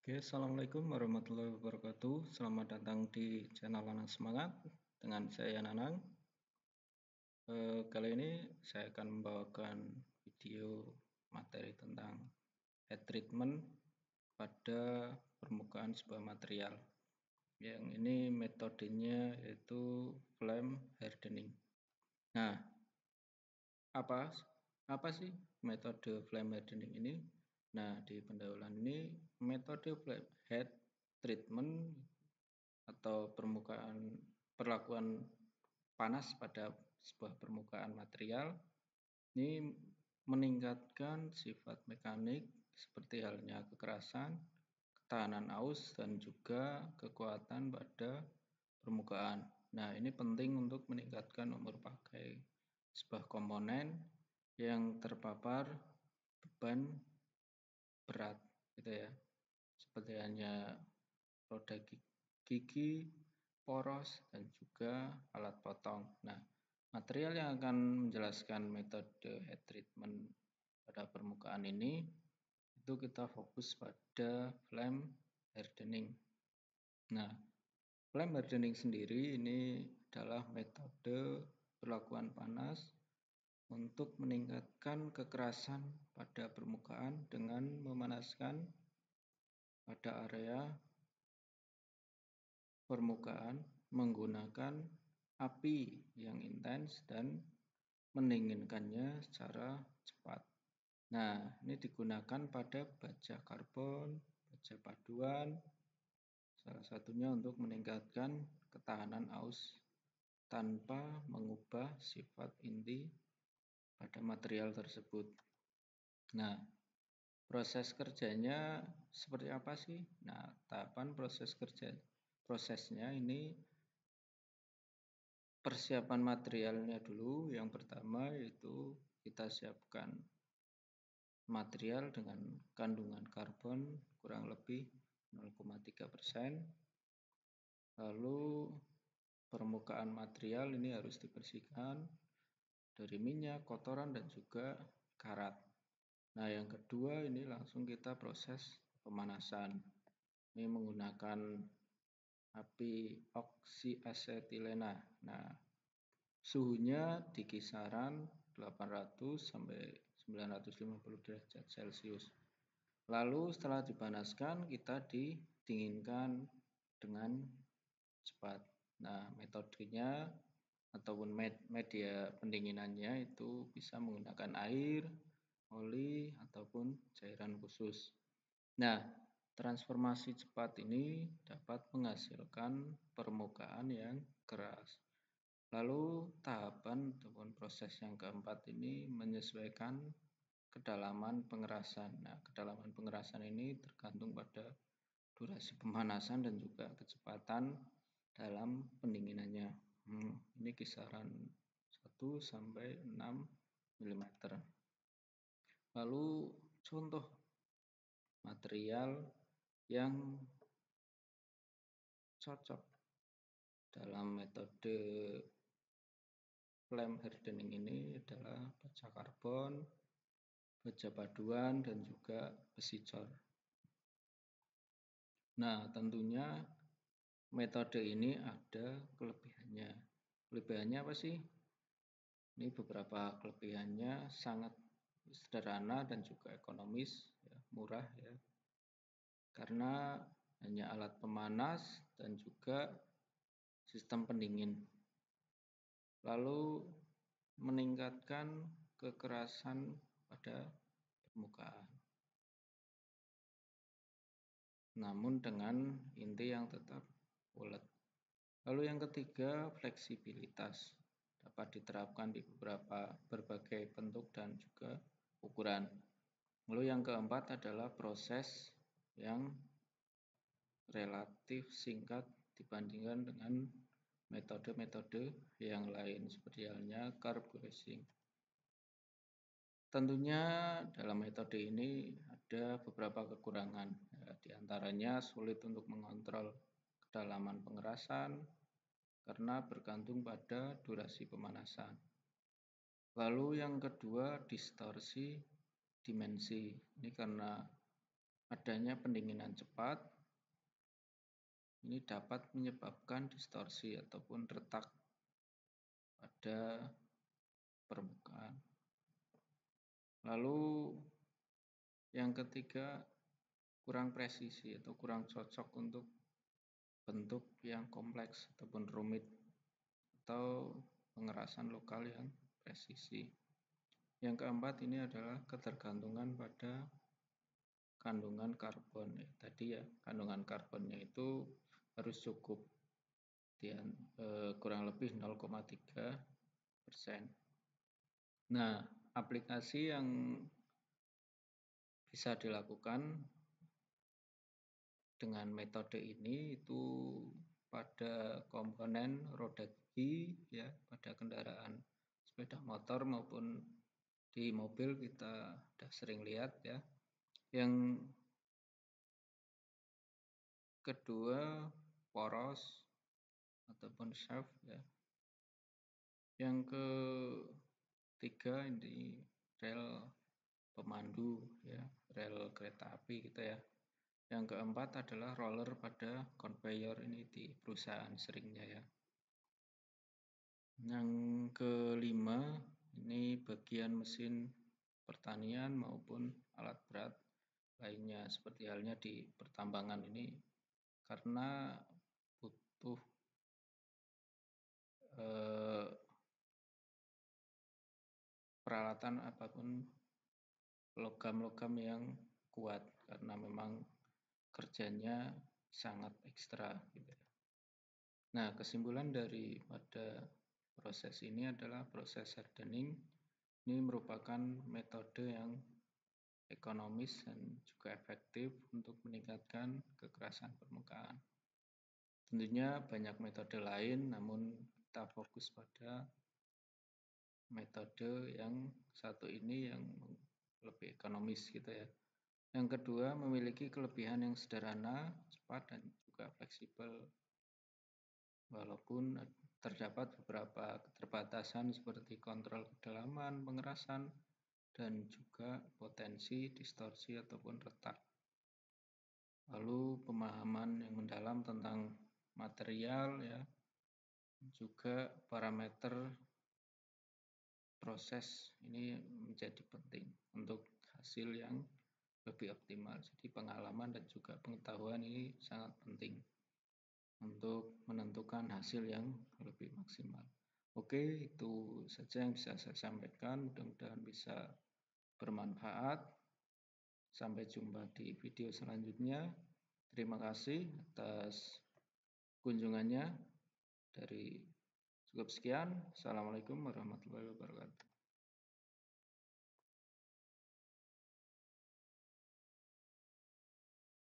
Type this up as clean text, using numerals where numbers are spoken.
Oke, Assalamualaikum warahmatullahi wabarakatuh. Selamat datang di channel Nanang Semangat dengan saya Nanang. Kali ini saya akan membawakan video materi tentang heat treatment pada permukaan sebuah material. Yang ini metodenya yaitu flame hardening. Nah, apa sih metode flame hardening ini? Nah, di pendahuluan ini metode flame heat treatment atau perlakuan panas pada sebuah permukaan material ini meningkatkan sifat mekanik seperti halnya kekerasan, ketahanan aus, dan juga kekuatan pada permukaan. Nah, ini penting untuk meningkatkan umur pakai sebuah komponen yang terpapar beban berat gitu ya, seperti hanya roda gigi, poros, dan juga alat potong. Nah, material yang akan menjelaskan metode heat treatment pada permukaan ini itu kita fokus pada flame hardening. Nah, flame hardening sendiri ini adalah metode perlakuan panas untuk meningkatkan kekerasan pada permukaan dengan memanaskan pada area permukaan menggunakan api yang intens dan mendinginkannya secara cepat. Nah, ini digunakan pada baja karbon, baja paduan, salah satunya untuk meningkatkan ketahanan aus tanpa mengubah sifat inti pada material tersebut. Nah, proses kerjanya seperti apa sih? Nah, tahapan prosesnya ini persiapan materialnya dulu. Yang pertama yaitu kita siapkan material dengan kandungan karbon kurang lebih 0,3%. Lalu permukaan material ini harus dibersihkan dari minyak, kotoran, dan juga karat. Nah, yang kedua ini langsung kita proses pemanasan. Ini menggunakan api oksiasetilena. Nah, suhunya di kisaran 800 sampai 950 derajat Celcius. Lalu setelah dipanaskan kita didinginkan dengan cepat. Nah, metodenya ataupun media pendinginannya itu bisa menggunakan air, oli, ataupun cairan khusus. Nah, transformasi cepat ini dapat menghasilkan permukaan yang keras. Lalu tahapan ataupun proses yang keempat ini menyesuaikan kedalaman pengerasan. Nah, kedalaman pengerasan ini tergantung pada durasi pemanasan dan juga kecepatan dalam pendinginannya. Ini kisaran 1 sampai 6 mm. Lalu contoh material yang cocok dalam metode flame hardening ini adalah baja karbon, baja paduan, dan juga besi cor. Nah, tentunya metode ini ada kelebihannya. Kelebihannya apa sih? Ini beberapa kelebihannya sangat sederhana dan juga ekonomis, ya, murah ya. Karena hanya alat pemanas dan juga sistem pendingin. Lalu meningkatkan kekerasan pada permukaan. Namun dengan inti yang tetap ulet. Lalu yang ketiga, fleksibilitas. Dapat diterapkan di berbagai bentuk dan juga ukuran. Lalu yang keempat adalah proses yang relatif singkat dibandingkan dengan metode-metode yang lain seperti halnya carburizing. Tentunya dalam metode ini ada beberapa kekurangan, ya, diantaranya sulit untuk mengontrol kedalaman pengerasan karena bergantung pada durasi pemanasan. Lalu yang kedua, distorsi dimensi. Ini karena Adanya pendinginan cepat ini dapat menyebabkan distorsi ataupun retak pada permukaan. Lalu yang ketiga, kurang presisi atau kurang cocok untuk bentuk yang kompleks ataupun rumit atau pengerasan lokal yang presisi. Yang keempat ini adalah ketergantungan pada kandungan karbon. Tadi ya, kandungan karbonnya itu harus cukup kurang lebih 0,3%. Nah, aplikasi yang bisa dilakukan dengan metode ini itu pada komponen roda gigi ya, pada kendaraan sepeda motor maupun di mobil kita sudah sering lihat ya. Yang kedua, poros ataupun shaft ya. Yang ketiga ini rel pemandu ya, rel kereta api gitu ya. Yang keempat adalah roller pada conveyor, ini di perusahaan seringnya ya. Yang kelima ini bagian mesin pertanian maupun alat berat lainnya seperti halnya di pertambangan ini, karena butuh peralatan apapun logam-logam yang kuat karena memang kerjanya sangat ekstra gitu ya. Nah, kesimpulan pada proses ini adalah proses hardening. Ini merupakan metode yang ekonomis dan juga efektif untuk meningkatkan kekerasan permukaan. Tentunya banyak metode lain, namun kita fokus pada metode yang satu ini yang lebih ekonomis gitu ya. Yang kedua, memiliki kelebihan yang sederhana, cepat, dan juga fleksibel. Walaupun terdapat beberapa keterbatasan seperti kontrol kedalaman, pengerasan, dan juga potensi distorsi ataupun retak. Lalu pemahaman yang mendalam tentang material ya, juga parameter proses ini menjadi penting untuk hasil yang lebih optimal. Jadi pengalaman dan juga pengetahuan ini sangat penting untuk menentukan hasil yang lebih maksimal. Oke, itu saja yang bisa saya sampaikan. Mudah-mudahan bisa bermanfaat. Sampai jumpa di video selanjutnya. Terima kasih atas kunjungannya. Cukup sekian. Assalamualaikum warahmatullahi wabarakatuh.